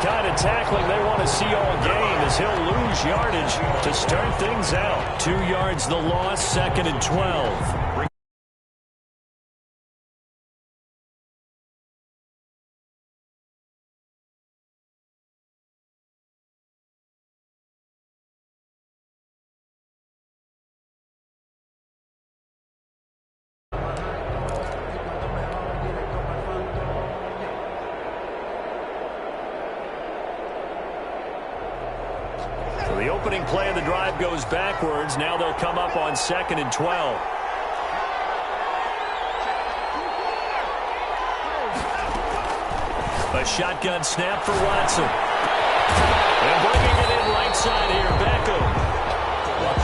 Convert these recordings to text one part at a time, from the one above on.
kind of tackling they want to see all game, as he'll lose yardage to start things out. 2 yards the loss, 2nd and 12. The opening play of the drive goes backwards. Now they'll come up on 2nd and 12. A shotgun snap for Watson. And bringing it in right side here, Beckham.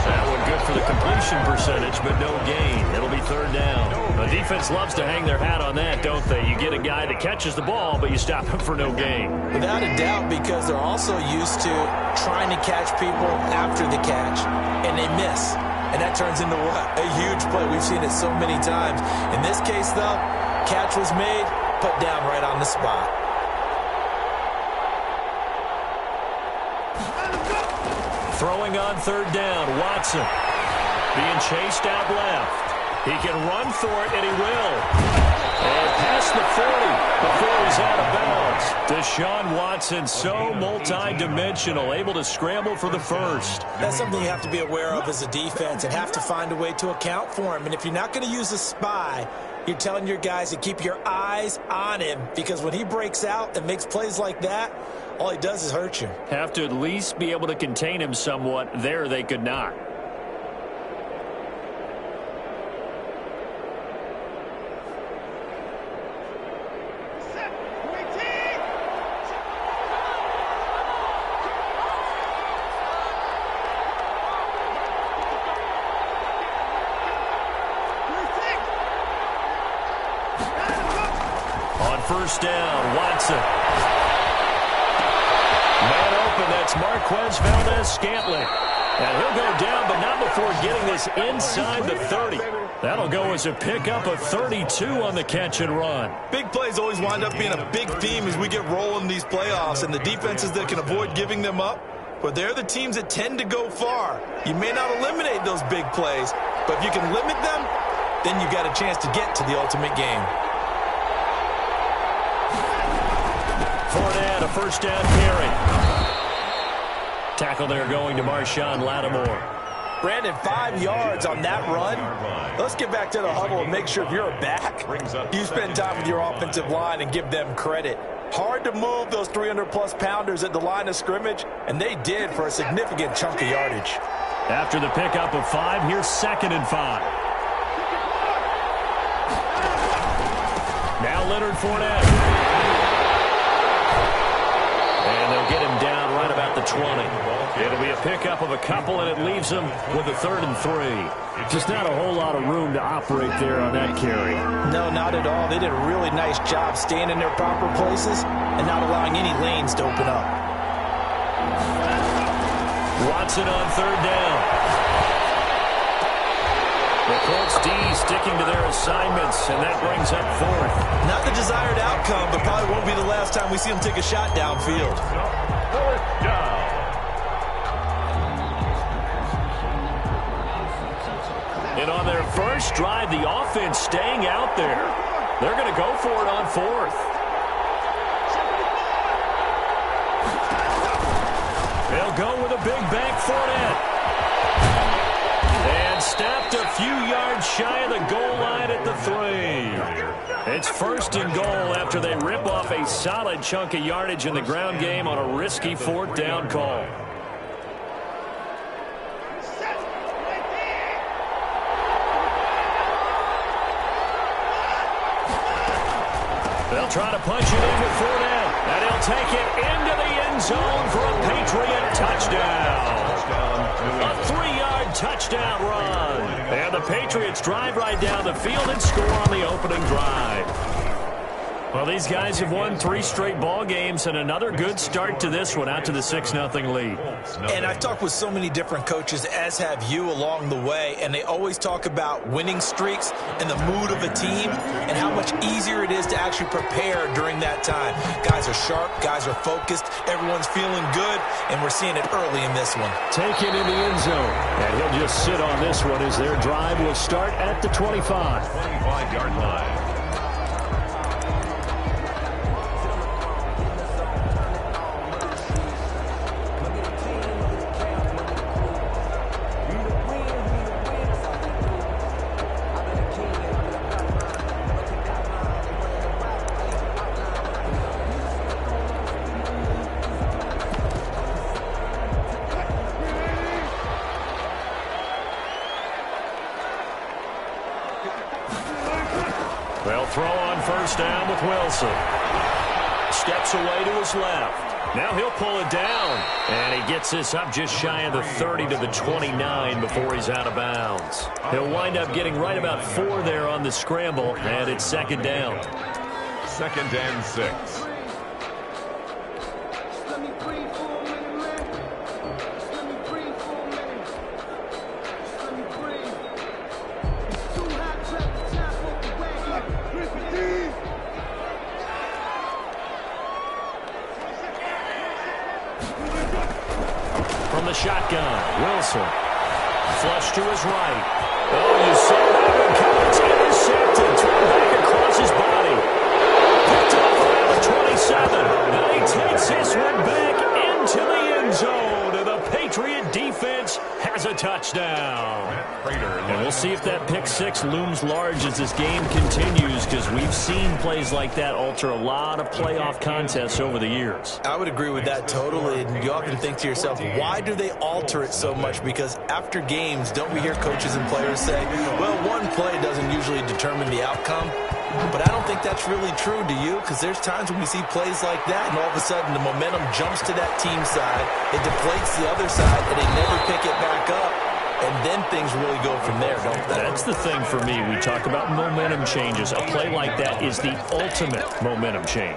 That one good for the completion percentage, but no gain. It'll be 3rd down. The defense loves to hang their hat on that, don't they? You get a guy that catches the ball, but you stop him for no gain. Without a doubt, because they're also used to trying to catch people after the catch, and they miss. And that turns into what? A huge play. We've seen it so many times. In this case, though, catch was made, put down right on the spot. Throwing on 3rd down, Watson being chased out left. He can run for it, and he will. And past the 40 before he's out of bounds. Deshaun Watson, so multi-dimensional, able to scramble for the first. That's something you have to be aware of as a defense and have to find a way to account for him. And if you're not going to use a spy, you're telling your guys to keep your eyes on him, because when he breaks out and makes plays like that, all he does is hurt you. Have to at least be able to contain him somewhat. There they could not. On 1st down, Watson. Man open, that's Marquez Valdez-Scantling. And he'll go down, but not before getting this inside the 30. That'll go as a pickup of 32 on the catch and run. Big plays always wind up being a big theme as we get rolling these playoffs, and the defenses that can avoid giving them up, but they're the teams that tend to go far. You may not eliminate those big plays, but if you can limit them, then you got a chance to get to the ultimate game. Fournette, a 1st down carry. Tackle there going to Marshawn Lattimore. Brandon, 5 yards on that run. Let's get back to the huddle and make sure if you're a back, you spend time with your offensive line and give them credit. Hard to move those 300-plus pounders at the line of scrimmage, and they did for a significant chunk of yardage. After the pickup of 5, here's 2nd and 5. Now Leonard Fournette. And they'll get him down right about the 20. It'll be a pickup of a couple, and it leaves him with a 3rd and 3. Just not a whole lot of room to operate there on that carry. No, not at all. They did a really nice job staying in their proper places and not allowing any lanes to open up. Watson on 3rd down. The Colts D sticking to their assignments, and that brings up 4th. Not the desired outcome, but probably won't be the last time we see them take a shot downfield. 4th down. And on their first drive, the offense staying out there. They're going to go for it on 4th. They'll go with a big bank Fournette. And stopped a few yards shy of the goal line at the 3. It's 1st and goal after they rip off a solid chunk of yardage in the ground game on a risky 4th down call. They'll try to punch it in with Fournette, and he'll take it into the end zone for a Patriot touchdown. A 3-yard touchdown run. And the Patriots drive right down the field and score on the opening drive. Well, these guys have won 3 straight ball games and another good start to this one out to the 6-0 lead. And I've talked with so many different coaches, as have you, along the way, and they always talk about winning streaks and the mood of a team and how much easier it is to actually prepare during that time. Guys are sharp, guys are focused, everyone's feeling good, and we're seeing it early in this one. Taken in the end zone, and he'll just sit on this one as their drive will start at the 25. 25-yard line. They'll throw on first down with Wilson. Steps away to his left. Now he'll pull it down. And he gets this up just shy of the 30 to the 29 before he's out of bounds. He'll wind up getting right about 4 there on the scramble, and it's second down. 2nd and 6. From the shotgun, Wilson. Flush to his right. Oh, you saw that one come. It's intercepted. Thrown back across his body. Picked off around the 27. Now he takes this one back into the end zone. And the Patriot defense has a touchdown. And we'll see if that pick 6 looms large as this game continues, because we've seen plays like that alter a lot of playoff contests over the years. I would agree with that totally. And you often think to yourself, why do they alter it so much? Because after games, don't we hear coaches and players say, well, one play doesn't usually determine the outcome? But I don't think that's really true, do you? Because there's times when we see plays like that, and all of a sudden the momentum jumps to that team side, it deflates the other side, and they never pick it back up. And then things really go from there, don't they? That's the thing for me. We talk about momentum changes. A play like that is the ultimate momentum change.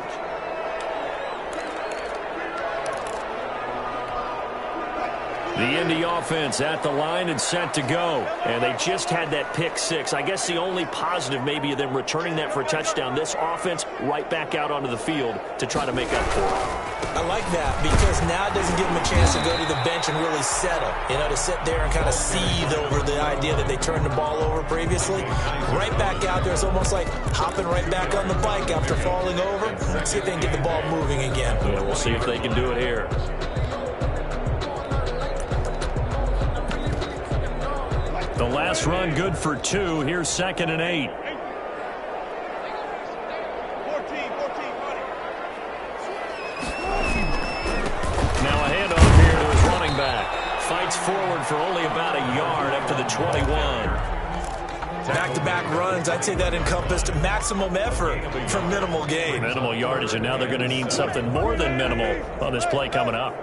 The Indy offense at the line and set to go. And they just had that pick 6. I guess the only positive maybe of them returning that for a touchdown. This offense right back out onto the field to try to make up for it. I like that, because now it doesn't give them a chance to go to the bench and really settle. You know, to sit there and kind of seethe over the idea that they turned the ball over previously. Right back out there. It's almost like hopping right back on the bike after falling over. Let's see if they can get the ball moving again. Yeah, we'll see if they can do it here. The last run good for 2. Here's 2nd and 8. Now a handoff here to his running back. Fights forward for only about a yard up to the 21. Back-to-back runs, I'd say that encompassed maximum effort for minimal gain. Minimal yardage, and now they're going to need something more than minimal on this play coming up.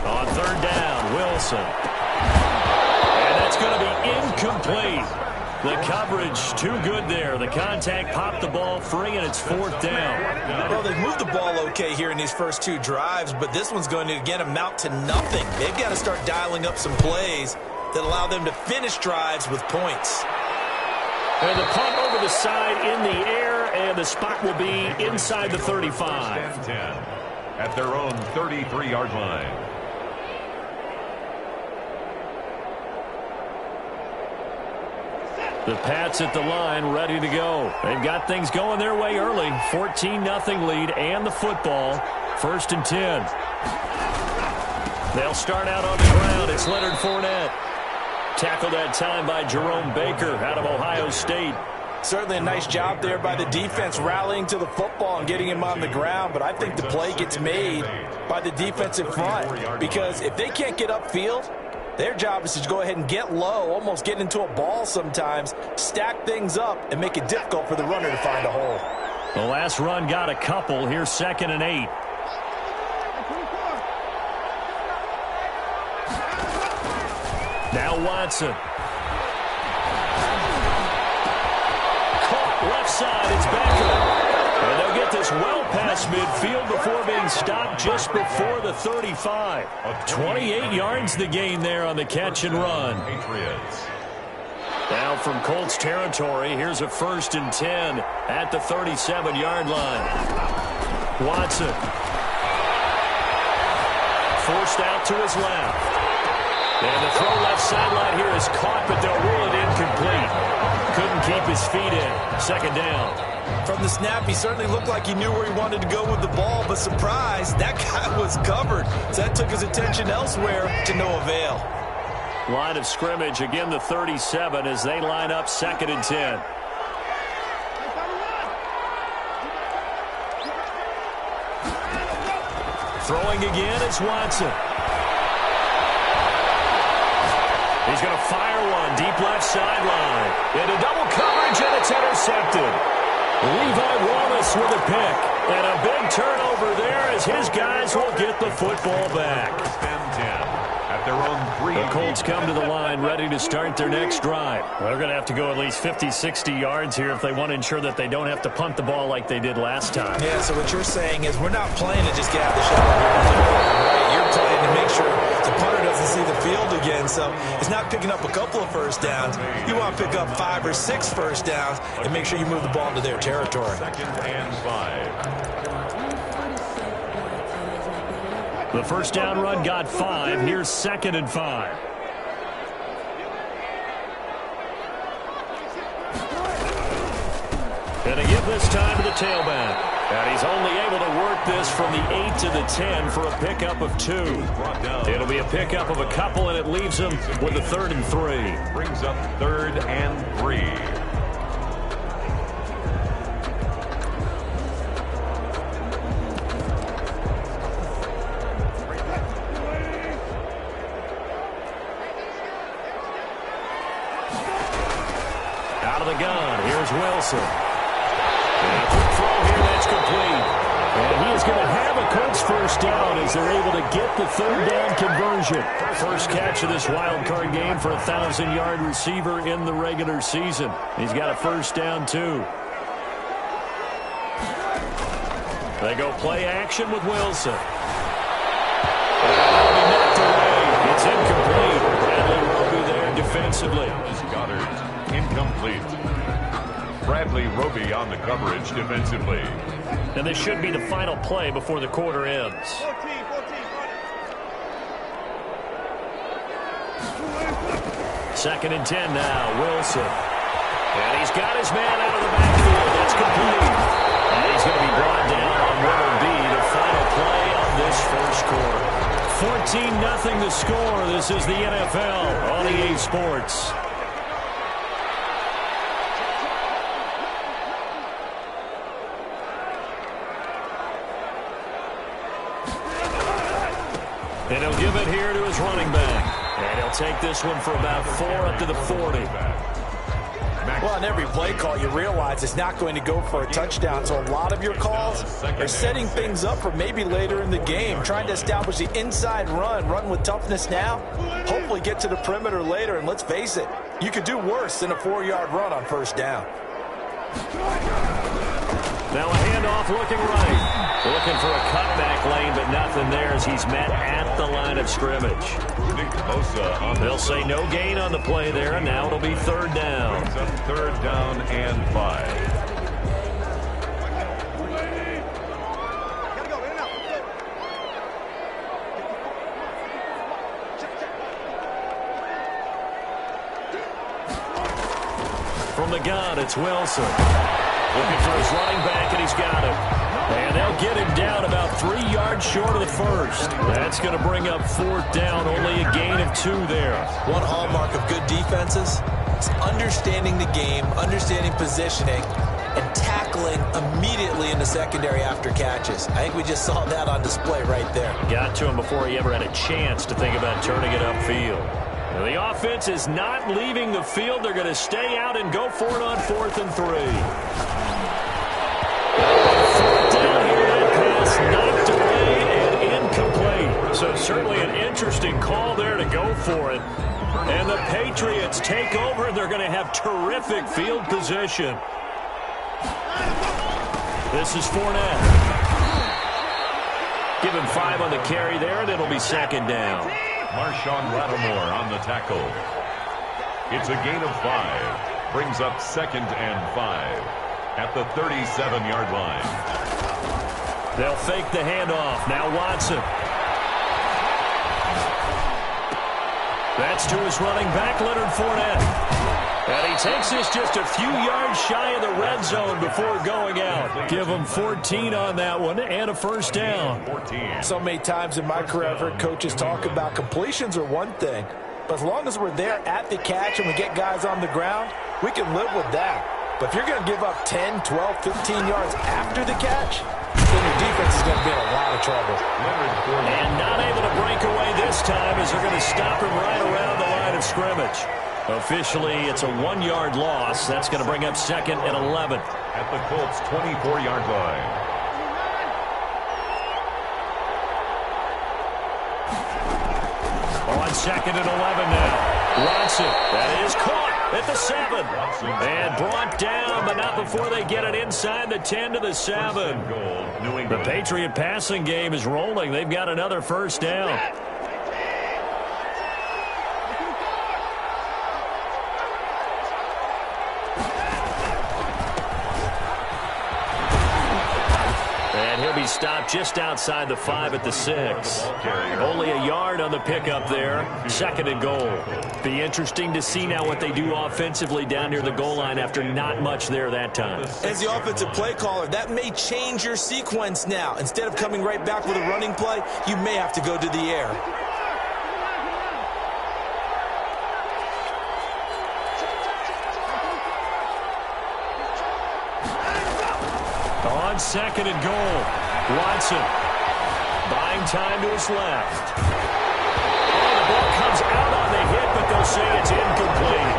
On 3rd down, Wilson. And that's going to be incomplete. The coverage too good there. The contact popped the ball free, and it's 4th down. Well, they've moved the ball okay here in these first 2 drives, but this one's going to, again, amount to nothing. They've got to start dialing up some plays that allow them to finish drives with points. And the punt over the side in the air, and the spot will be inside the 35. 10 at their own 33-yard line. The Pats at the line ready to go. They've got things going their way early. 14-0 lead and the football. 1st and 10. They'll start out on the ground. It's Leonard Fournette. Tackled that time by Jerome Baker out of Ohio State. Certainly a nice job there by the defense rallying to the football and getting him on the ground, but I think the play gets made by the defensive front, because if they can't get upfield, their job is to go ahead and get low, almost get into a ball sometimes, stack things up, and make it difficult for the runner to find a hole. The last run got a couple. Here's 2nd and 8. Now Watson. Caught left side. It's Beckham. And they'll get this well past midfield before being stopped just before the 35. 28 yards the gain there on the catch and run. Patriots. Now from Colts territory, here's a 1st and 10 at the 37-yard line. Watson. Forced out to his left. And the throw left sideline here is caught, but they'll rule it incomplete. Couldn't keep his feet in. 2nd down. From the snap, he certainly looked like he knew where he wanted to go with the ball, but surprise, that guy was covered. So that took his attention elsewhere to no avail. Line of scrimmage, again the 37 as they line up 2nd and 10. Throwing again is Watson. He's going to fire one deep left sideline. Into double coverage, and it's intercepted. Levi Wallace with a pick. And a big turnover there as his guys will get the football back. 1st and 10 at their own 3. The Colts come to the line ready to start their next drive. Well, they're going to have to go at least 50, 60 yards here if they want to ensure that they don't have to punt the ball like they did last time. Yeah, so what you're saying is we're not playing to just get out of the shot. Right? You're playing to make sure the punter doesn't see the field again. So it's not picking up a couple of first downs. You want to pick up 5 or 6 first downs and make sure you move the ball into their territory. 2nd and 5. The 1st down run got 5. Here's 2nd and 5. And a give this time to the tailback. And he's only able to work this from the 8 to the 10 for a pickup of 2. It'll be a pickup of a couple, and it leaves him with a 3rd and 3. Brings up 3rd and 3. Wilson. And a quick throw here that's complete. And he is going to have a Colts 1st down as they're able to get the 3rd down conversion. First catch of this wild card game for a 1,000-yard receiver in the regular season. He's got a 1st down, too. They go play action with Wilson. Knocked away. It's incomplete. Bradley Roby there defensively. Goddard incomplete. Bradley Roby on the coverage defensively. And this should be the final play before the quarter ends. 2nd and 10 now, Wilson. And he's got his man out of the backfield. That's complete. And he's going to be brought down on what will be the final play of this 1st quarter. 14-0 the score. This is the NFL on EA Sports. And he'll give it here to his running back. And he'll take this one for about 4 up to the 40. Well, on every play call, you realize it's not going to go for a touchdown. So a lot of your calls are setting things up for maybe later in the game, trying to establish the inside run with toughness now, hopefully get to the perimeter later. And let's face it, you could do worse than a 4-yard run on 1st down. Now a handoff looking right. Looking for a cutback lane, but nothing there as he's met at the line of scrimmage. Nick Bosa. They'll say no gain on the play there, and now it'll be 3rd down. 3rd down and 5. From the gun, it's Wilson. Looking for his running back, and he's got it. And they'll get him down about 3 yards short of the 1st. That's going to bring up 4th down, only a gain of 2 there. One hallmark of good defenses is understanding the game, understanding positioning, and tackling immediately in the secondary after catches. I think we just saw that on display right there. Got to him before he ever had a chance to think about turning it upfield. Now the offense is not leaving the field. They're going to stay out and go for it on 4th and 3. Knocked away and incomplete. So certainly an interesting call there to go for it. And the Patriots take over, and they're going to have terrific field position. This is Fournette. Give him 5 on the carry there, and it'll be second down. Marshawn Lattimore on the tackle. It's a gain of 5. Brings up 2nd and 5 at the 37-yard line. They'll fake the handoff. Now Watson. That's to his running back, Leonard Fournette. And he takes this just a few yards shy of the red zone before going out. Give him 14 on that one and a first down. 14. So many times in my career, I've heard coaches talk about completions are one thing. But as long as we're there at the catch and we get guys on the ground, we can live with that. But if you're going to give up 10, 12, 15 yards after the catch, then your defense is going to be in a lot of trouble. And not able to break away this time as they're going to stop him right around the line of scrimmage. Officially, it's a 1-yard loss. That's going to bring up 2nd and 11. At the Colts' 24-yard line. On 2nd and 11 now. Watson, that is caught at the 7. And brought down, but not before they get it inside the 10 to the 7. The Patriot passing game is rolling. They've got another first down. Be stopped just outside the 5 at the 6. Only a yard on the pickup there. 2nd and goal. Be interesting to see now what they do offensively down near the goal line after not much there that time. As the offensive play caller, that may change your sequence now. Instead of coming right back with a running play, you may have to go to the air. On 2nd and goal. Watson buying time to his left. Oh, the ball comes out on the hit, but they'll say it's incomplete.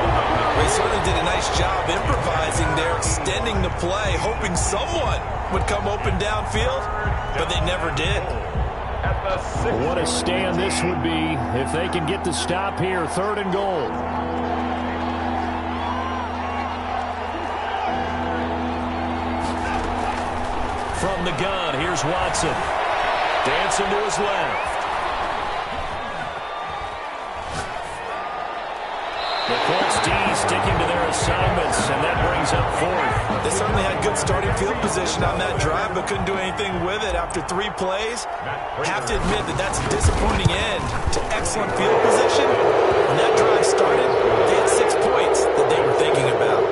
They certainly did a nice job improvising there, extending the play, hoping someone would come open downfield, but they never did. What a stand this would be if they can get the stop here. 3rd and goal. From the gun, here's Watson. Dancing to his left. The Colts D sticking to their assignments, and that brings up 4th. They certainly had good starting field position on that drive, but couldn't do anything with it after 3 plays. Have to admit that that's a disappointing end to excellent field position. When that drive started, they had 6 points that they were thinking about.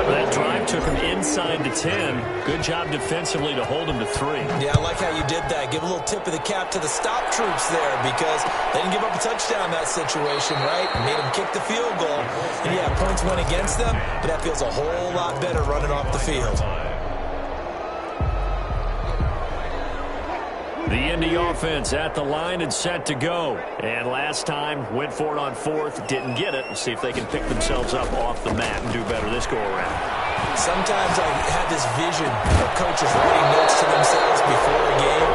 That drive took him inside the 10. Good job defensively to hold him to 3. Yeah, I like how you did that. Give a little tip of the cap to the stop troops there because they didn't give up a touchdown in that situation, right? Made them kick the field goal. And yeah, points went against them, but that feels a whole lot better running off the field. The Indy offense at the line and set to go. And last time, went for it on 4th, didn't get it. We'll see if they can pick themselves up off the mat and do better this go-around. Sometimes I have this vision of coaches writing notes to themselves before a game.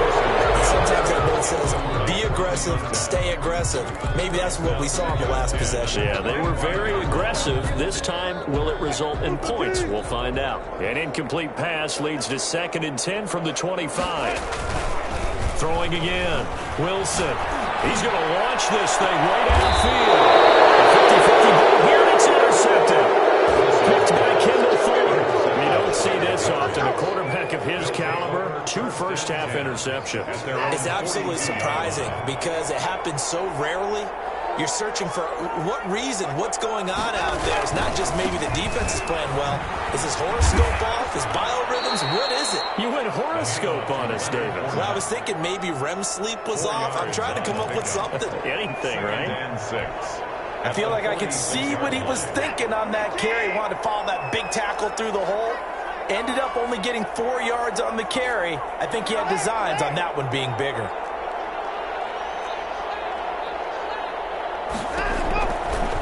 And sometimes that note says, be aggressive, stay aggressive. Maybe that's what we saw in the last possession. Yeah, they were very aggressive. This time, will it result in points? We'll find out. An incomplete pass leads to 2nd and 10 from the 25. Throwing again. Wilson. He's going to launch this thing right downfield. A 50-50 ball here, and it's intercepted. Picked by Kendall Fuller. You don't see this often. A quarterback of his caliber, 2 first-half interceptions. It's absolutely surprising because it happens so rarely. You're searching for what reason, what's going on out there. It's not just maybe the defense is playing well. Is his horoscope off? His biorhythms? What is it? You went horoscope on us, David. Well, I was thinking maybe REM sleep was off. I'm trying to come up with something. Anything, right? And 6. I feel like I could see what he was thinking on that carry. He wanted to follow that big tackle through the hole. Ended up only getting 4 yards on the carry. I think he had designs on that one being bigger.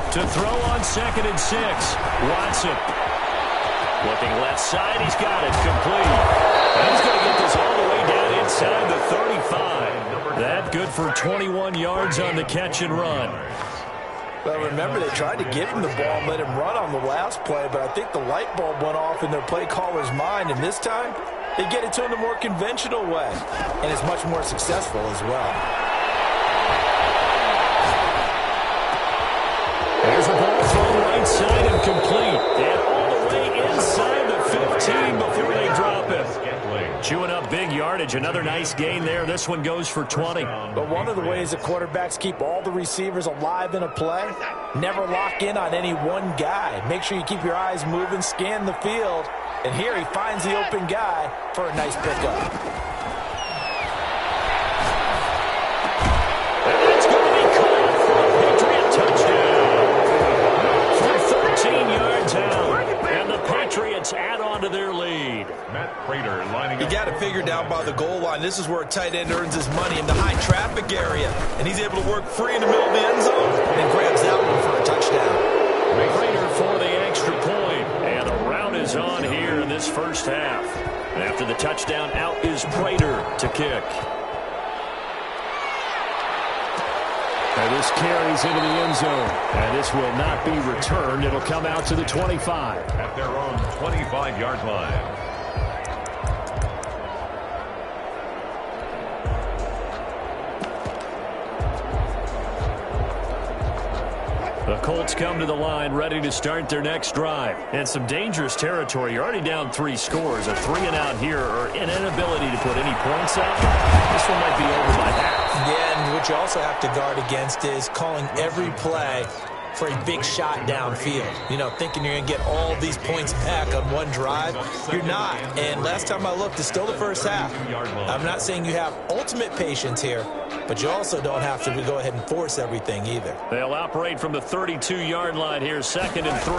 To throw on 2nd and 6. Watson. Looking left side. He's got it complete. And he's going to get this all the way down inside the 35. That good for 21 yards on the catch and run. Well, remember, they tried to give him the ball and let him run on the last play, but I think the light bulb went off in their play caller's mind, and this time they get it to him the more conventional way, and it's much more successful as well. There's a ball thrown right side and complete, and all the way inside the 15 before they drop it. Chewing up big yardage. Another nice gain there. This one goes for 20. But one of the ways that quarterbacks keep all the receivers alive in a play, never lock in on any one guy. Make sure you keep your eyes moving, scan the field. And here he finds the open guy for a nice pickup. And it's going to be caught for a Patriot touchdown. For 13 yards out. And the Patriots add on to their lead. Matt Prater lining up. You got it figured out by the goal line. This is where a tight end earns his money in the high traffic area. And he's able to work free in the middle of the end zone and grabs that one for a touchdown. Prater for the extra point. And a rout is on here in this first half. And after the touchdown, out is Prater to kick. And this carries into the end zone. And this will not be returned. It'll come out to the 25. At their own 25-yard line. The Colts come to the line ready to start their next drive. And some dangerous territory. You're already down 3 scores. A 3-and-out here or an inability to put any points up. This one might be over by half. Yeah, and what you also have to guard against is calling every play for a big shot downfield. You know, thinking you're going to get all these points back on one drive. You're not. And last time I looked, it's still the first half. I'm not saying you have ultimate patience here, but you also don't have to go ahead and force everything either. They'll operate from the 32-yard line here, 2nd and 3.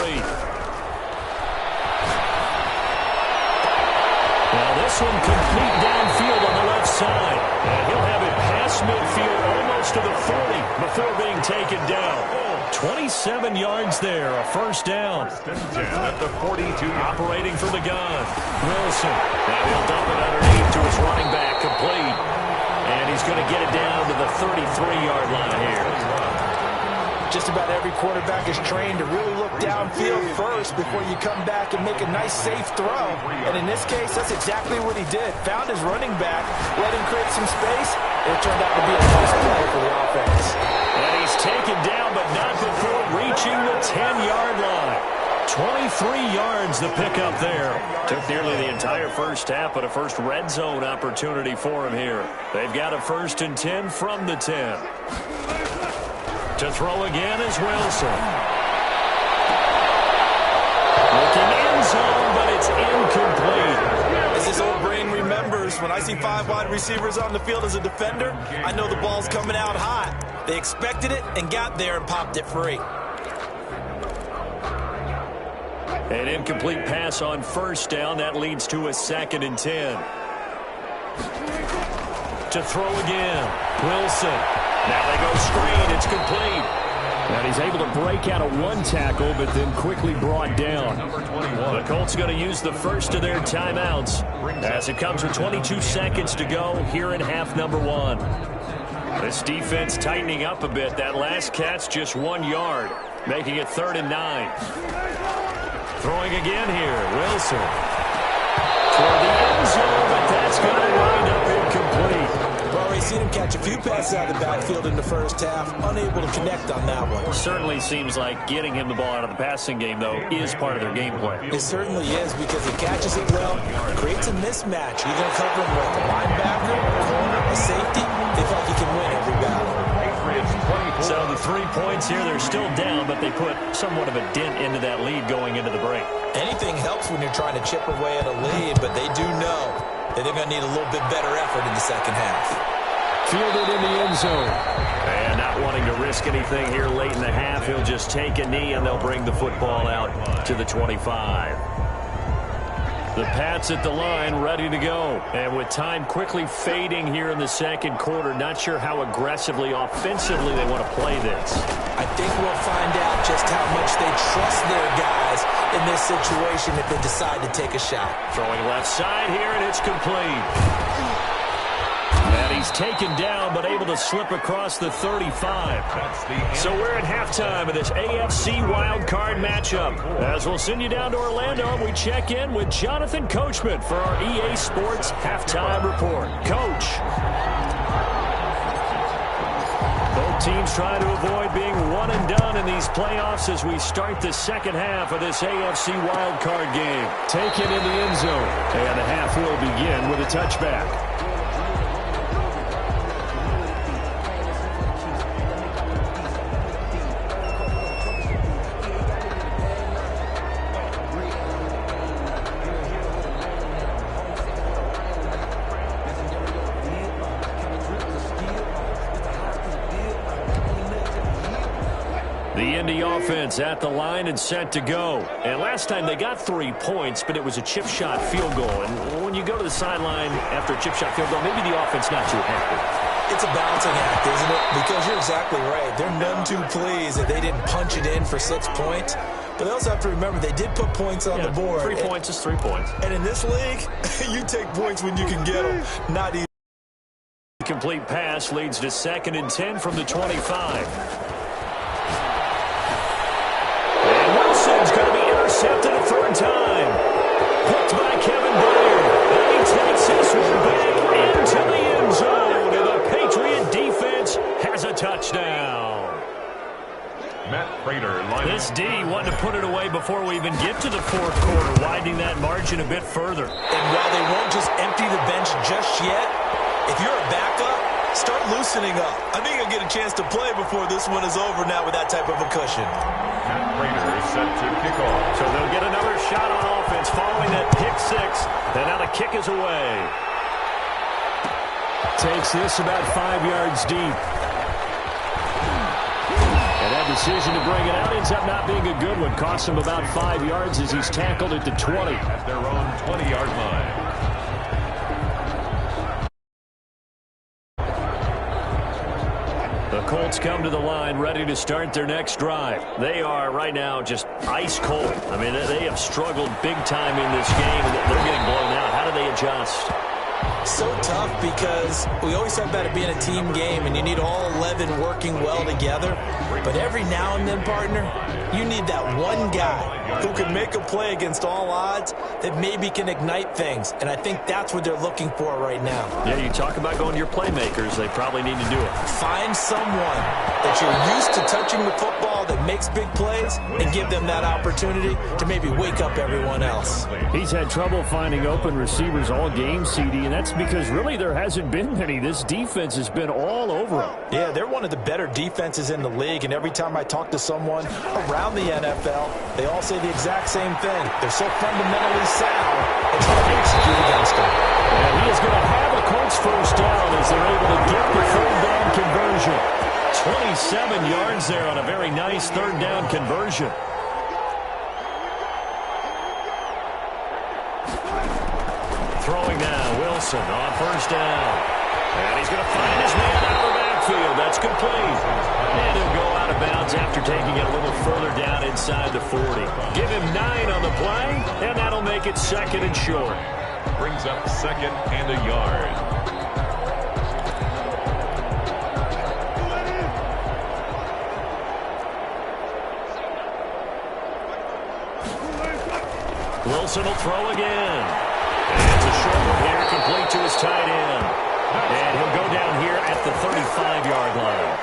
Now this one complete downfield on the left side. And he'll have it past midfield almost to the 40 before being taken down. 27 yards there, a first down. At the 42. Operating from the gun. Wilson. Now he'll dump it underneath to his running back, complete. And he's going to get it down to the 33-yard line here. Just about every quarterback is trained to really look downfield first before you come back and make a nice, safe throw. And in this case, that's exactly what he did. Found his running back, let him create some space, and it turned out to be a nice play for the offense. And he's taken down, but not before reaching the 10-yard line. 23 yards the pickup there. Took nearly the entire first half, but a first red zone opportunity for him here. They've got a 1st and 10 from the 10. To throw again is Wilson. Looking end zone, but it's incomplete. As his old brain remembers, when I see 5 wide receivers on the field as a defender, I know the ball's coming out hot. They expected it and got there and popped it free. An incomplete pass on first down. That leads to a 2nd and 10. To throw again, Wilson. Now they go screen. It's complete. And he's able to break out of one tackle, but then quickly brought down. The Colts going to use the first of their timeouts as it comes with 22 seconds to go here in half number 1. This defense tightening up a bit. That last catch just 1 yard, making it 3rd and 9. Throwing again here, Wilson. Toward the end zone, but that's going to wind up incomplete. We've already seen him catch a few passes out of the backfield in the first half, unable to connect on that one. Certainly seems like getting him the ball out of the passing game, though, is part of their game plan. It certainly is, because he catches it well, creates a mismatch. You're going to cover him with a linebacker, a corner, a safety. They feel like he can win every battle. So the 3 points here, they're still down, but they put somewhat of a dent into that lead going into the break. Anything helps when you're trying to chip away at a lead, but they do know that they're going to need a little bit better effort in the second half. Fielded in the end zone. And not wanting to risk anything here late in the half, he'll just take a knee and they'll bring the football out to the 25. The Pats at the line, ready to go. And with time quickly fading here in the second quarter, not sure how aggressively, offensively they want to play this. I think we'll find out just how much they trust their guys in this situation if they decide to take a shot. Throwing left side here, and it's complete. And he's taken down, but able to slip across the 35. So we're at halftime of this AFC wildcard matchup. As we'll send you down to Orlando, we check in with Jonathan Coachman for our EA Sports Halftime Report. Coach. Both teams trying to avoid being one and done in these playoffs as we start the second half of this AFC wildcard game. Taken in the end zone. And the half will begin with a touchback. The Indy offense at the line and set to go. And last time they got 3 points, but it was a chip shot field goal. And when you go to the sideline after a chip shot field goal, maybe the offense not too happy. It's a balancing act, isn't it? Because you're exactly right. They're none too pleased that they didn't punch it in for 6 points. But they also have to remember they did put points on the board. 3 points is 3 points. And in this league, you take points when you can get them. Not easy. Complete pass leads to 2nd and 10 from the 25. Wilson's going to be intercepted a 3rd time. Picked by Kevin Byard. And he takes this one back into the end zone. And the Patriot defense has a touchdown. Matt Prater. This D wanted to put it away before we even get to the 4th quarter, widening that margin a bit further. And while they won't just empty the bench just yet, if you're a backup, start loosening up. I think you'll get a chance to play before this one is over now with that type of a cushion. Matt Prater is set to kick off. So they'll get another shot on offense following that pick 6. And now the kick is away. Takes this about 5 yards deep. And that decision to bring it out ends up not being a good one. Costs him about 5 yards as he's tackled at the 20. At their own 20-yard line. The Colts come to the line ready to start their next drive. They are right now just ice cold. I mean, they have struggled big time in this game, and they're getting blown out. How do they adjust? So tough because we always talk about it being a team game and you need all 11 working well together. But every now and then, partner, you need that one guy who can make a play against all odds that maybe can ignite things. And I think that's what they're looking for right now. Yeah, you talk about going to your playmakers. They probably need to do it. Find someone that you're used to touching the football that makes big plays and give them that opportunity to maybe wake up everyone else. He's had trouble finding open receivers all game, CD, and that's because really there hasn't been many. This defense has been all over them. Yeah, they're one of the better defenses in the league, and every time I talk to someone around the NFL, they all say the exact same thing. They're so fundamentally sound, it's hard to execute against them. And he is going to have a Colts first down as they're able to get the 3rd down conversion. 27 yards there on a very nice 3rd down conversion. Throwing now, Wilson on first down. And he's going to find his man out of the backfield. That's complete. And he'll go out of bounds after taking it a little further down inside the 40. Give him 9 on the play, and that'll make it 2nd and short. Brings up 2nd and a yard. Wilson will throw again. And it's a short one here, complete to his tight end. And he'll go down here at the 35-yard line.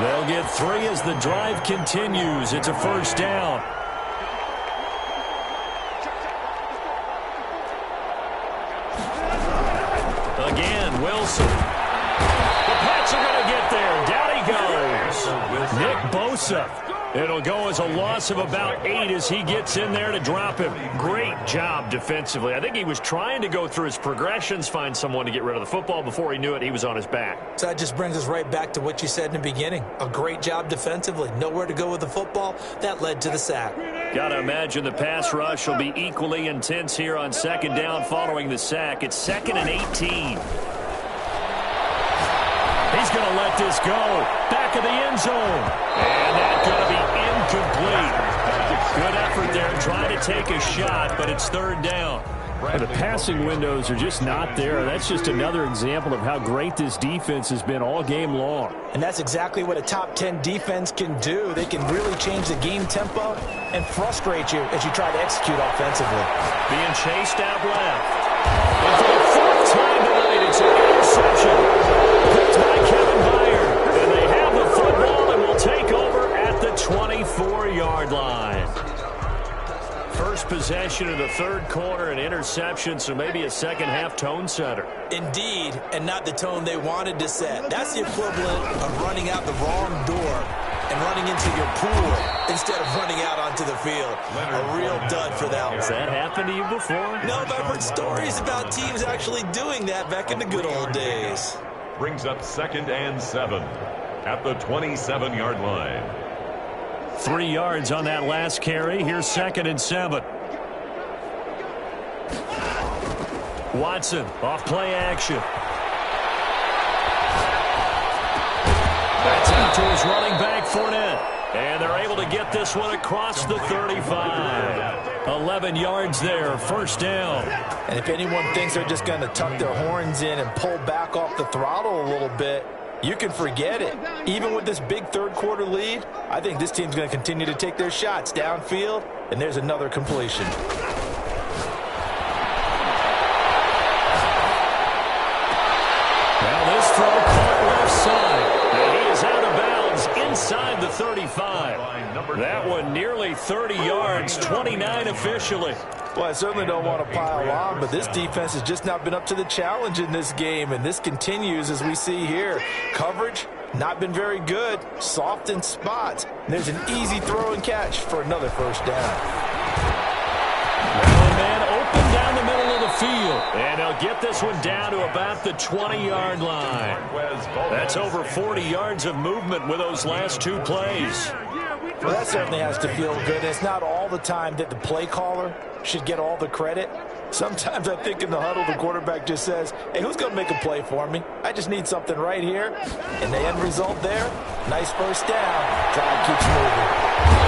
They'll get 3 as the drive continues. It's a first down. Again, Wilson. The Pats are going to get there. Down he goes. Nick Bosa. It'll go as a loss of about 8 as he gets in there to drop him. Great job defensively. I think he was trying to go through his progressions, find someone to get rid of the football. Before he knew it, he was on his back. So that just brings us right back to what you said in the beginning. A great job defensively. Nowhere to go with the football. That led to the sack. Got to imagine the pass rush will be equally intense here on 2nd down following the sack. It's 2nd and 18. He's going to let this go. Back of the end zone. And that's going to be incomplete. Good effort there trying to take a shot, but it's 3rd down. The passing windows are just not there. That's just another example of how great this defense has been all game long. And that's exactly what a top 10 defense can do. They can really change the game tempo and frustrate you as you try to execute offensively. Being chased out left. And for the fourth time tonight, it's an interception. Picked by Kevin Byard. And they have the football and will take over at the 24-yard line. First possession of the third quarter, an interception, so maybe a second-half tone setter. Indeed, and not the tone they wanted to set. That's the equivalent of running out the wrong door and running into your pool instead of running out onto the field. A real dud for that one. Has that happened to you before? No, but I've heard stories about teams actually doing that back in the good old days. Brings up 2nd and 7 at the 27-yard line. 3 yards on that last carry. Here's 2nd and 7. Watson off play action. That's out to his running back, Fournette. And they're able to get this one across the 35. 11 yards there, first down. And if anyone thinks they're just going to tuck their horns in and pull back off the throttle a little bit, you can forget it. Even with this big third quarter lead, I think this team's going to continue to take their shots downfield, and there's another completion. Now this throw caught left side. And he is out of bounds inside the 35. That one nearly 30 yards, 29 officially. Well, I certainly don't want to pile on, but this defense has just not been up to the challenge in this game, and this continues as we see here. Coverage, not been very good, soft in spots. And there's an easy throw and catch for another first down. Well, man, open down the middle of the field, and they'll get this one down to about the 20-yard line. That's over 40 yards of movement with those last two plays. Well, that certainly has to feel good. It's not all the time that the play caller should get all the credit. Sometimes I think in the huddle, the quarterback just says, hey, who's going to make a play for me? I just need something right here. And the end result there, nice first down. Drive keeps moving.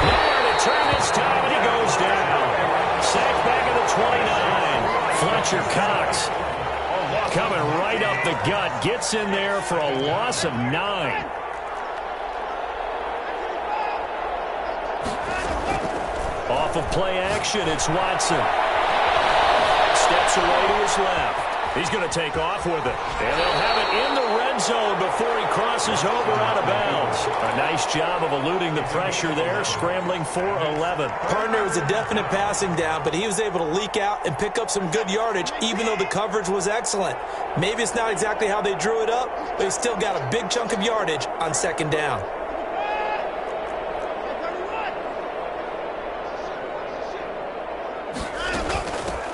Nowhere to turn this time, and he goes down. Sacked back at the 29. Fletcher Cox coming right up the gut. Gets in there for a loss of 9. Off of play action, it's Watson. Steps away to his left. He's going to take off with it. And they'll have it in the red zone before he crosses over out of bounds. A nice job of eluding the pressure there, scrambling for 11. Partner was a definite passing down, but he was able to leak out and pick up some good yardage, even though the coverage was excellent. Maybe it's not exactly how they drew it up, but he still got a big chunk of yardage on second down.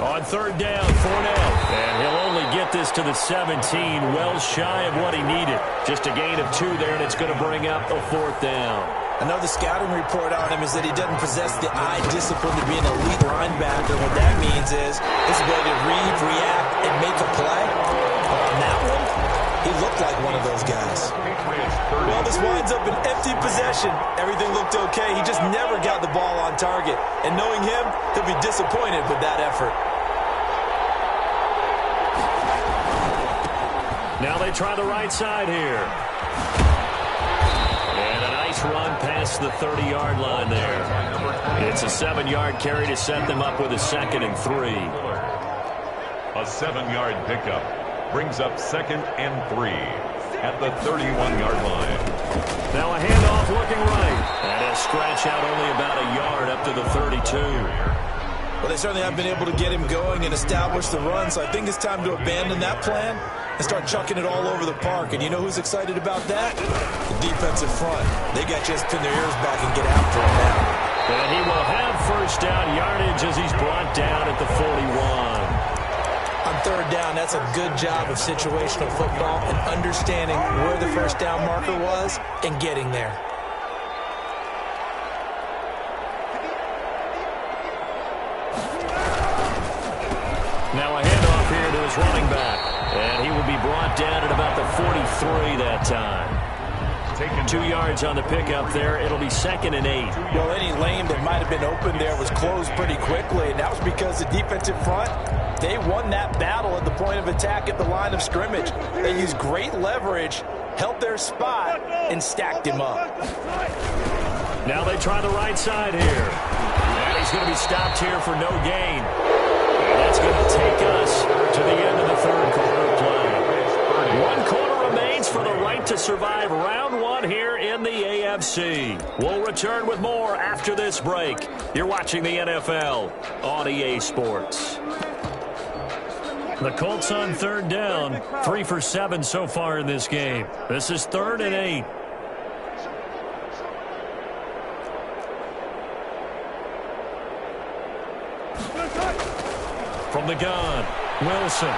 On third down, Fournette. And he'll only get this to the 17, well shy of what he needed. Just a gain of 2 there, and it's going to bring up a fourth down. I know the scouting report on him is that he doesn't possess the eye discipline to be an elite linebacker. What that means is his ability to read, react, and make a play. But on that one, he looked like one of those guys. Well, this winds up an empty possession. Everything looked okay. He just never got the ball on target. And knowing him, he'll be disappointed with that effort. Now they try the right side here. And a nice run past the 30-yard line there. It's a 7-yard carry to set them up with a 2nd and 3. A 7-yard pickup brings up 2nd and 3 at the 31-yard line. Now a handoff looking right. And he'll scratch out only about a yard up to the 32. Well, they certainly have been able to get him going and establish the run, so I think it's time to abandon that plan and start chucking it all over the park. And you know who's excited about that? The defensive front. They got to just pin their ears back and get after him now. And he will have first down yardage as he's brought down at the 41. On third down, that's a good job of situational football and understanding where the first down marker was and getting there. Now a handoff here to his running back. And he will be brought down at about the 43 that time. 2 yards on the pickup there. It'll be 2nd and 8. Well, any lane that might have been open there was closed pretty quickly, and that was because the defensive front, they won that battle at the point of attack at the line of scrimmage. They used great leverage, held their spot, and stacked him up. Now they try the right side here. And he's going to be stopped here for no gain. And that's going to take us to the end of the third quarter play. 1 quarter remains for the right to survive round 1 here in the AFC. We'll return with more after this break. You're watching the NFL on EA Sports. The Colts on 3rd down, 3 for 7 so far in this game. This is 3rd and 8. From the gun, Wilson.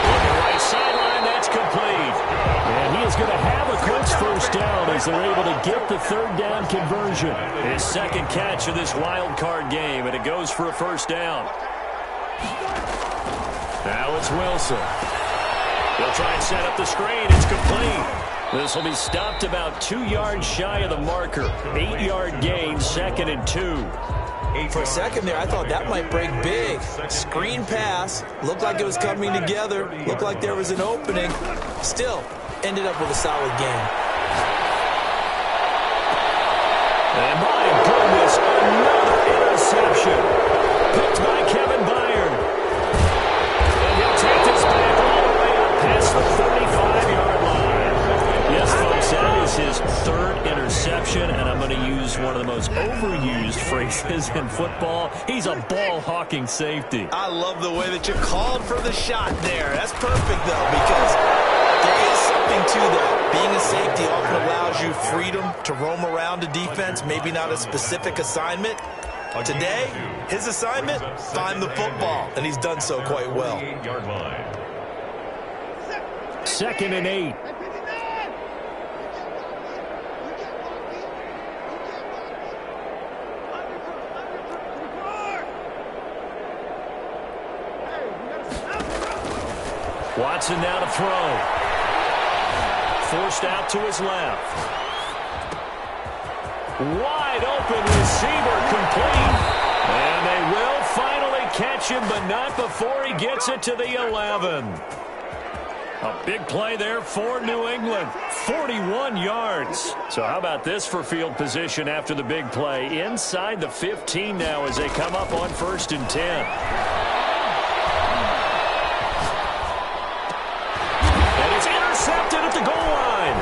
Looking right sideline, that's complete. And he is going to have a Colts first down as they're able to get the 3rd down conversion. His 2nd catch of this wild card game, and it goes for a first down. Now it's Wilson. They'll try and set up the screen. It's complete. This will be stopped about 2 yards shy of the marker. 8-yard gain, 2nd and 2. For a second there, I thought that might break big. Screen pass. Looked like it was coming together. Looked like there was an opening. Still, ended up with a solid game. And my goodness, another interception. Picked by Kevin Byard. And he'll take this back all the way up past the 35-yard line. Yes, folks, that is his 3rd interception, and I'm going to use one of the most overused phrases in football. He's a ball-hawking safety. I love the way that you called for the shot there. That's perfect, though, because there is something to that. Being a safety often allows you freedom to roam around a defense, maybe not a specific assignment. Today, his assignment, find the football, and he's done so quite well. 2nd and 8. Watson now to throw. Forced out to his left. Wide open receiver complete. And they will finally catch him, but not before he gets it to the 11. A big play there for New England. 41 yards. So how about this for field position after the big play? Inside the 15 now as they come up on 1st and 10. Intercepted at the goal line.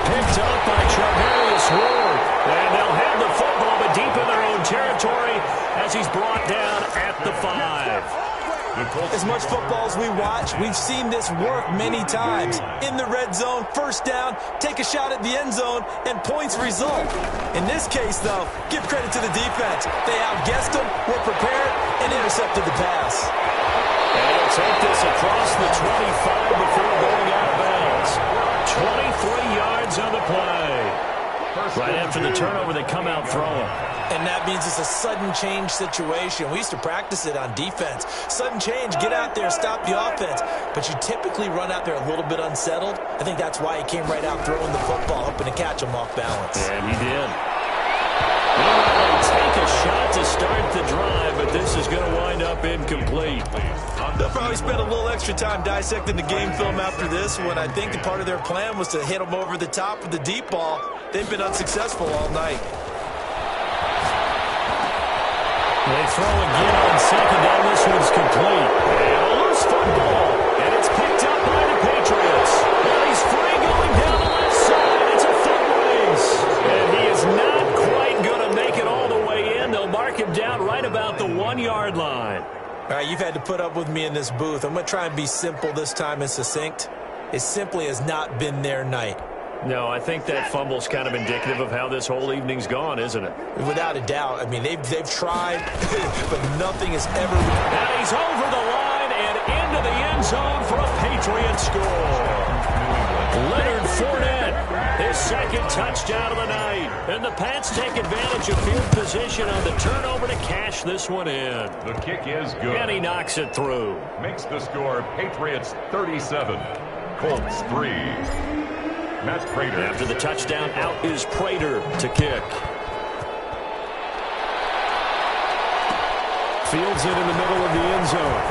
Picked up by Travarius Ward. And they'll have the football, but deep in their own territory as he's brought down at the 5. As much football as we watch, we've seen this work many times. In the red zone, first down, take a shot at the end zone, and points result. In this case, though, give credit to the defense. They outguessed them, were prepared, and intercepted the pass. And he'll take this across the 25 before going out of bounds. 23 yards on the play. Right after the turnover, they come out throwing. And that means it's a sudden change situation. We used to practice it on defense. Sudden change, get out there, stop the offense. But you typically run out there a little bit unsettled. I think that's why he came right out throwing the football, hoping to catch him off balance. And he did. They take a shot to start the drive, but this is going to wind up incomplete. They'll probably spend a little extra time dissecting the game film after this one. I think the part of their plan was to hit them over the top with the deep ball. They've been unsuccessful all night. They throw again on 2nd down. This one's complete. And a loose football. And it's picked up by the Patriots. And he's free going down the left side. It's a foot race. And he is not quite going to make it all the way in. They'll mark him down right about the 1-yard line. All right, you've had to put up with me in this booth. I'm going to try and be simple this time and succinct. It simply has not been their night. No, I think that fumble's kind of indicative of how this whole evening's gone, isn't it? Without a doubt. I mean, they've tried, but nothing has ever... And he's over the line and into the end zone for a Patriot score. Leonard Fournette, his 2nd touchdown of the night. And the Pats take advantage of field position on the turnover to cash this one in. The kick is good. And he knocks it through. Makes the score Patriots 37. Colts 3. Matt Prater. After the touchdown, out is Prater to kick. Fields it in the middle of the end zone.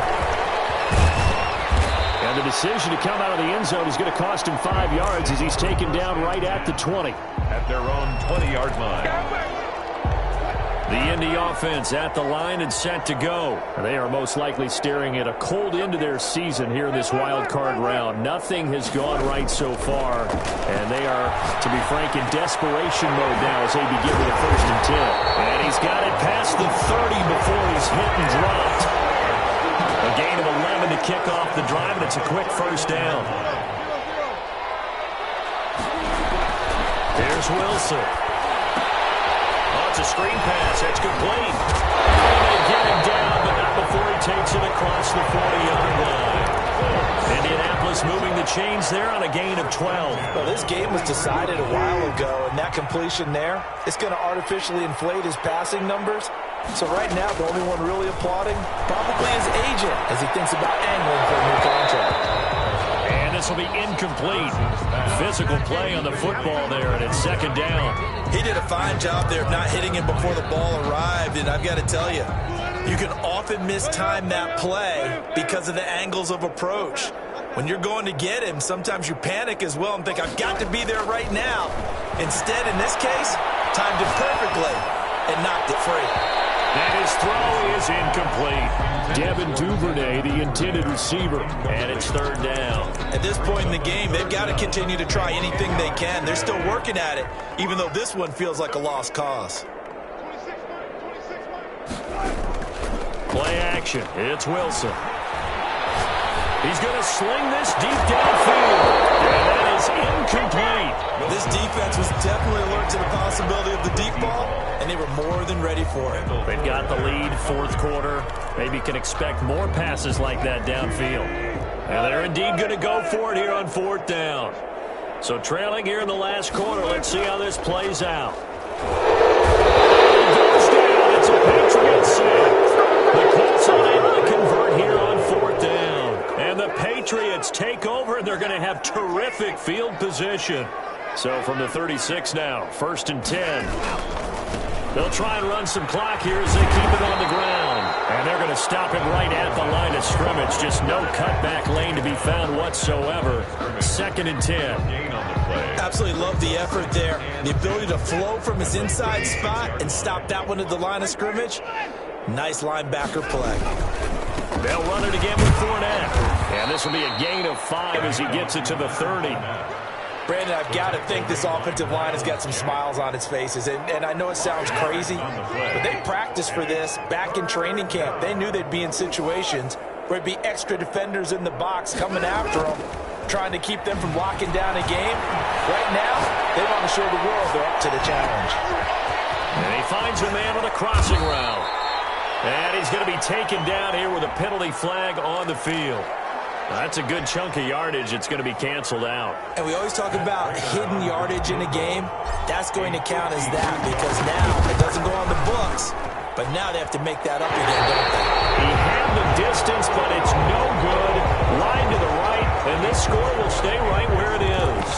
And the decision to come out of the end zone is going to cost him 5 yards as he's taken down right at the 20. At their own 20-yard line. The Indy offense at the line and set to go. They are most likely staring at a cold end to their season here in this wild card round. Nothing has gone right so far, and they are, to be frank, in desperation mode now as they begin with a 1st and 10. And he's got it past the 30 before he's hit and dropped. A gain of 11 to kick off the drive, and it's a quick 1st down. Here's Wilson. It's a screen pass. That's complete. And they get him down, but not before he takes it across the 40-yard line. Indianapolis moving the chains there on a gain of 12. Well, this game was decided a while ago, and that completion there is going to artificially inflate his passing numbers. So right now, the only one really applauding probably his agent as he thinks about angling for a new contract. And this will be incomplete. Physical play on the football there, and it's 2nd down. He did a fine job there of not hitting him before the ball arrived, and I've got to tell you, you can often mistime that play because of the angles of approach. When you're going to get him, sometimes you panic as well and think, I've got to be there right now. Instead, in this case, timed it perfectly and knocked it free. And his throw is incomplete. Devin Duvernay, the intended receiver, and it's 3rd down. At this point in the game, they've got to continue to try anything they can. They're still working at it, even though this one feels like a lost cause. Play action. It's Wilson. He's going to sling this deep downfield. And that is incomplete. This defense was definitely alert to the possibility of the deep ball, and they were more than ready for it. They've got the lead, 4th quarter. Maybe can expect more passes like that downfield. And they're indeed going to go for it here on 4th down. So trailing here in the last quarter, let's see how this plays out. It goes down. It's a Patriots save. The Colts unable to convert here on 4th down. And the Patriots take over, and they're going to have terrific field position. So from the 36 now, 1st and 10. They'll try and run some clock here as they keep it on the ground. And they're going to stop it right at the line of scrimmage. Just no cutback lane to be found whatsoever. 2nd and 10. Absolutely love the effort there. The ability to flow from his inside spot and stop that one at the line of scrimmage. Nice linebacker play. They'll run it again with Fournette. And this will be a gain of 5 as he gets it to the 30. Brandon, I've got to think this offensive line has got some smiles on its faces. And I know it sounds crazy, but they practiced for this back in training camp. They knew they'd be in situations where it'd be extra defenders in the box coming after them, trying to keep them from locking down a game. Right now, they want to show the world they're up to the challenge. And he finds a man on a crossing route. And he's going to be taken down here with a penalty flag on the field. That's a good chunk of yardage. It's going to be canceled out. And we always talk about hidden yardage in a game. That's going to count as that because now it doesn't go on the books, but now they have to make that up again, don't they? He had the distance, but it's no good. Line to the right, and this score will stay right where it is.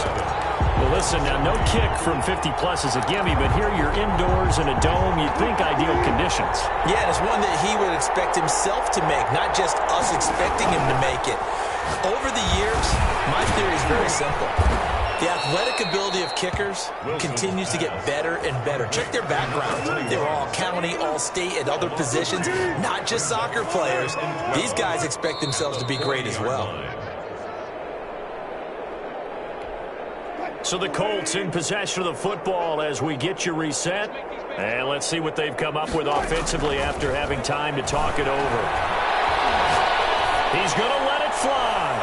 Well, listen, now no kick from 50-plus is a gimme, but here you're indoors in a dome. You'd think ideal conditions. Yeah, and it's one that he would expect himself to make, not just us expecting him to make it. Over the years, my theory is very simple. The athletic ability of kickers continues to get better and better. Check their background. They were all county, all state, at other positions, not just soccer players. These guys expect themselves to be great as well. So the Colts in possession of the football as we get you reset. And let's see what they've come up with offensively after having time to talk it over. He's going to let it fly.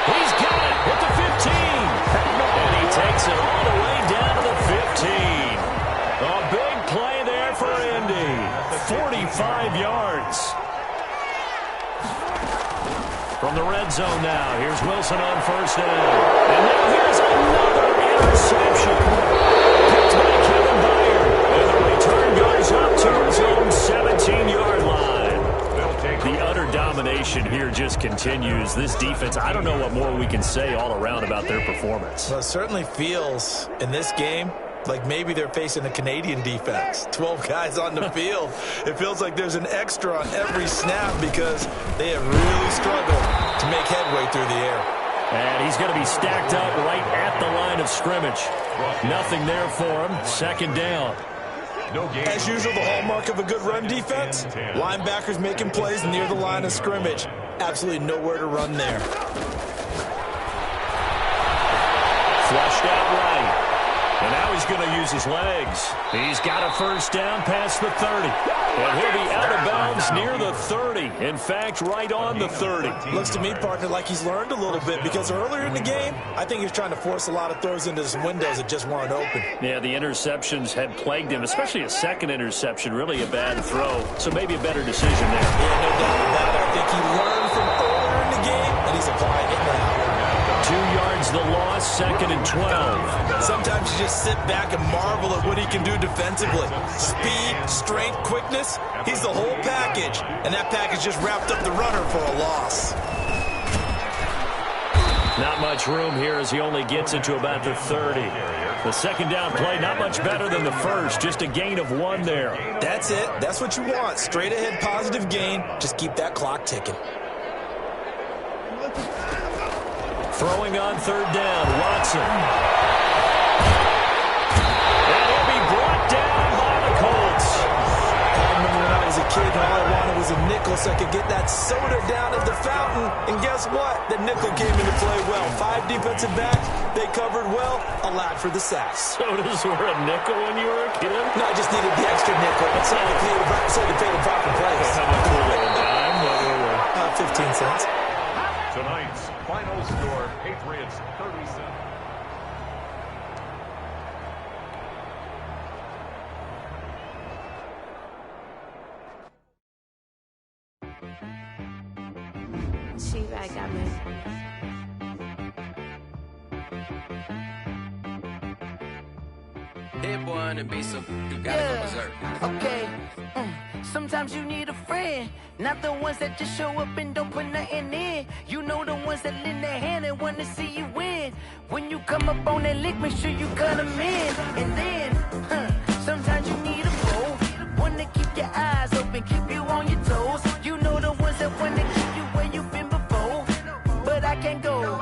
He's got it at the 15. And he takes it all the way down to the 15. A big play there for Indy. 45 yards. From the red zone now, here's Wilson on 1st down. And now here's another interception. Picked by Kevin Byard. And the return goes up to his own 17-yard line. The utter domination here just continues. This defense, I don't know what more we can say all around about their performance. Well, it certainly feels in this game like maybe they're facing a Canadian defense. 12 guys on the field. It feels like there's an extra on every snap because they have really struggled to make headway through the air. And he's going to be stacked up right at the line of scrimmage. Nothing there for him. Second down. As usual, the hallmark of a good run defense, linebackers making plays near the line of scrimmage. Absolutely nowhere to run there. Flushed out right. And now he's going to use his legs. He's got a first down past the 30. And he'll be out of bounds near the 30. In fact, right on the 30. Looks to me, partner, like he's learned a little bit because earlier in the game, I think he was trying to force a lot of throws into some windows that just weren't open. Yeah, the interceptions had plagued him, especially a second interception, really a bad throw. So maybe a better decision there. Yeah, no doubt about it. I think he learned from earlier in the game, and he's applying it now. 2 yards the loss, 2nd and 12. Sometimes you just sit back and marvel at what he can do defensively. Speed, strength, quickness, he's the whole package. And that package just wrapped up the runner for a loss. Not much room here as he only gets into about the 30. The second down play, not much better than the first, just a gain of 1 there. That's it. That's what you want. Straight ahead positive gain. Just keep that clock ticking. Throwing on third down, Watson. And he'll be brought down by the Colts. I remember when I was a kid, all I wanted was a nickel so I could get that soda down at the fountain. And guess what? The nickel came into play well. 5 defensive backs, they covered well, allowed for the sacks. Sodas were a nickel when you were a kid? No, I just needed the extra nickel. So they paid the proper place. How much were they? A dime? What were they? 15 cents. Tonight's final score, Patriots 37. She back at me. Hit boy and be so you gotta go berserk. Okay. Sometimes you need a friend, not the ones that just show up and don't put nothing in. You know the ones that lend their hand and want to see you win. When you come up on that lick, make sure you cut them in. And then, sometimes you need a foe, one to keep your eyes open, keep you on your toes. You know the ones that want to keep you where you've been before. But I can't go,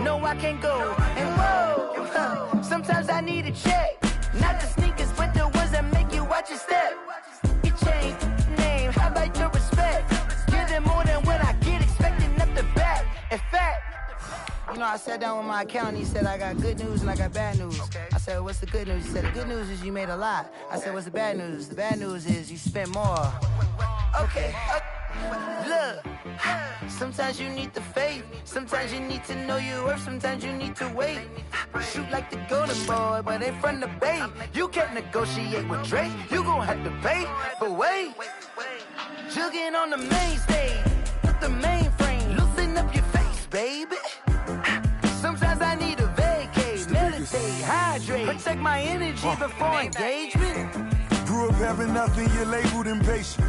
no I can't go. And whoa, sometimes I need a check. Not the sneakers, but the ones that make you watch your step. You change name, how about your respect? Give them more than what I get, expecting up the back. In fact, you know, I sat down with my accountant, he said I got good news and I got bad news. I said, what's the good news? He said, the good news is you made a lot. I said, what's the bad news? The bad news is you spent more. Okay. Look, sometimes you need the faith, sometimes you need to know your worth, sometimes you need to wait. Shoot like the golden boy, but ain't from the bay. You can't negotiate with Drake, you gon' have to pay. But wait, jugging on the main stage, with the mainframe, loosen up your face, baby. Sometimes I need a vacate, meditate, hydrate, protect my energy before engagement. Grew up having nothing, you're labeled impatient.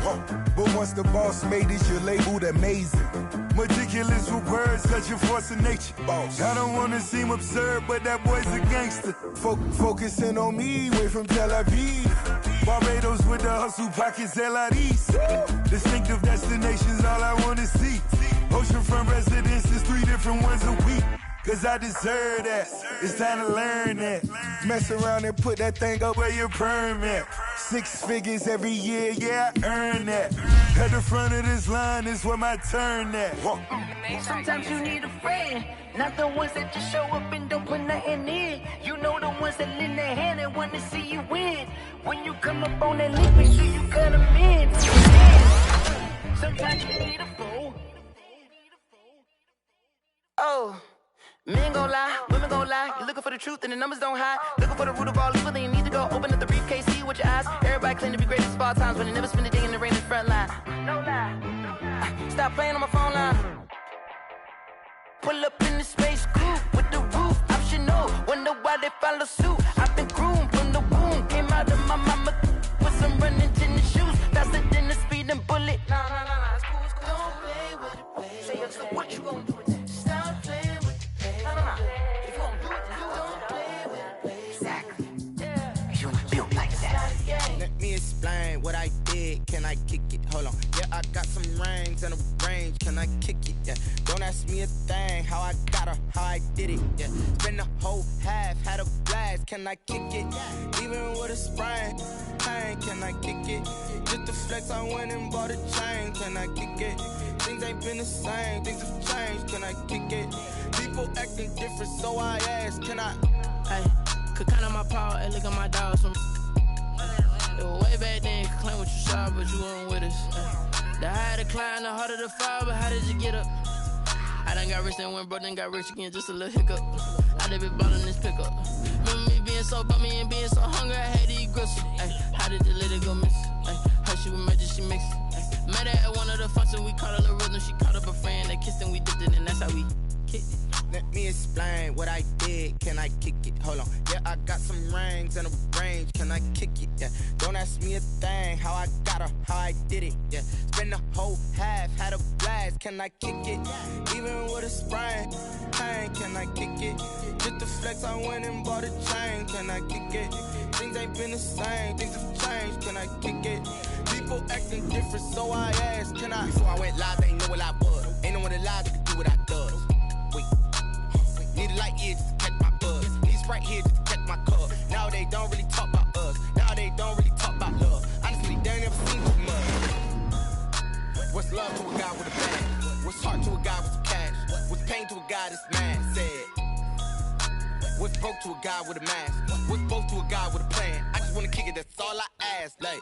But once the boss made it, you're labeled amazing. Meticulous with words, such a force of nature. I don't wanna seem absurd, but that boy's a gangster. Focusing on me, way from Tel Aviv. Barbados with the hustle pockets, LIDs. Distinctive destinations, all I wanna see. Oceanfront residences, 3 different ones a week. Cause I deserve that, it's time to learn that. Mess around and put that thing up where your permit. 6 figures every year, yeah, I earn that. At the front of this line is where my turn at. Sometimes you need a friend, not the ones that just show up and don't put nothing in. You know the ones that lend their hand and want to see you win. When you come up on that link, make sure you cut them in. Sometimes you need a fool. Oh. Men gon' lie, women gon' lie. You're looking for the truth and the numbers don't hide. Looking for the root of all evil, then you need to go open up the briefcase, see with your eyes. Everybody claim to be great at all times, but they never spend a day in the rain in the front line. No lie. Stop playing on my phone line. Pull up in the space coupe with the roof optional. Wonder why they follow suit. I've been groomed from the womb. Came out of my mama with some running tennis shoes. Faster than the speeding bullet. Nah, it's cool. Don't play with it, play. can I kick it? Hold on. Yeah, I got some rings and a range, can I kick it? Yeah, don't ask me a thing, how I got her, how I did it. Yeah, spend the whole half, had a blast, can I kick it? Even with a sprain, pain, can I kick it? Just to flex, I went and bought a chain, can I kick it? Things ain't been the same, things have changed, can I kick it? People acting different, so I ask, can I? Hey, could count on my power, hey, look at my dogs from. It was way back then, could claim what you saw, but you weren't with us. The higher the climb, the harder the fall, but how did you get up? I done got rich and went broke, then got rich again, just a little hiccup. I done been ballin' this pickup. Remember me being so bummy and being so hungry, I had to eat gristle. Ay, how did the little go miss? Ay, her she was magic, she mixed. Met her at one of the functions, we caught a little rhythm, she caught up a friend, they kissed and we dipped it, and that's how we kicked it. Let me explain what I did, can I kick it? Hold on, yeah, I got some rings and a range, can I kick it? Yeah, don't ask me a thing, how I got her, how I did it. Yeah, spend the whole half, had a blast, can I kick it? Even with a sprain, pain, can I kick it? Just to flex, I went and bought a chain, can I kick it? Things ain't been the same, things have changed, can I kick it? People acting different, so I asked, can I? Before I went live, they ain't know what I was. Ain't no one alive that could do what I does. Need a light year just to catch my buzz. Need Sprite here just to catch my cup. Now they don't really talk about us. Now they don't really talk about love. Honestly, they ain't never seen too much. What's love to a guy with a bag? What's heart to a guy with some cash? What's pain to a guy that's mad? Said. What's broke to a guy with a mask? What's both to a guy with a plan? I just wanna kick it, that's all I ask. Like,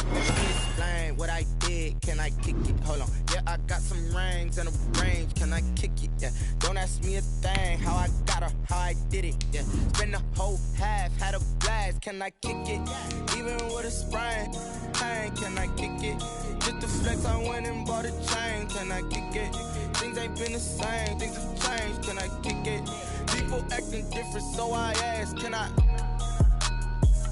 let me explain what I did, can I kick it? Hold on, yeah, I got some rings and a range, can I kick it? Yeah, don't ask me a thing, how I got her, how I did it. Yeah, spend the whole half, had a blast, can I kick it? Even with a sprain, pain, can I kick it? Just to flex, I went and bought a chain, can I kick it? Things ain't been the same, things have changed, can I kick it? People acting different, so I ask, can I?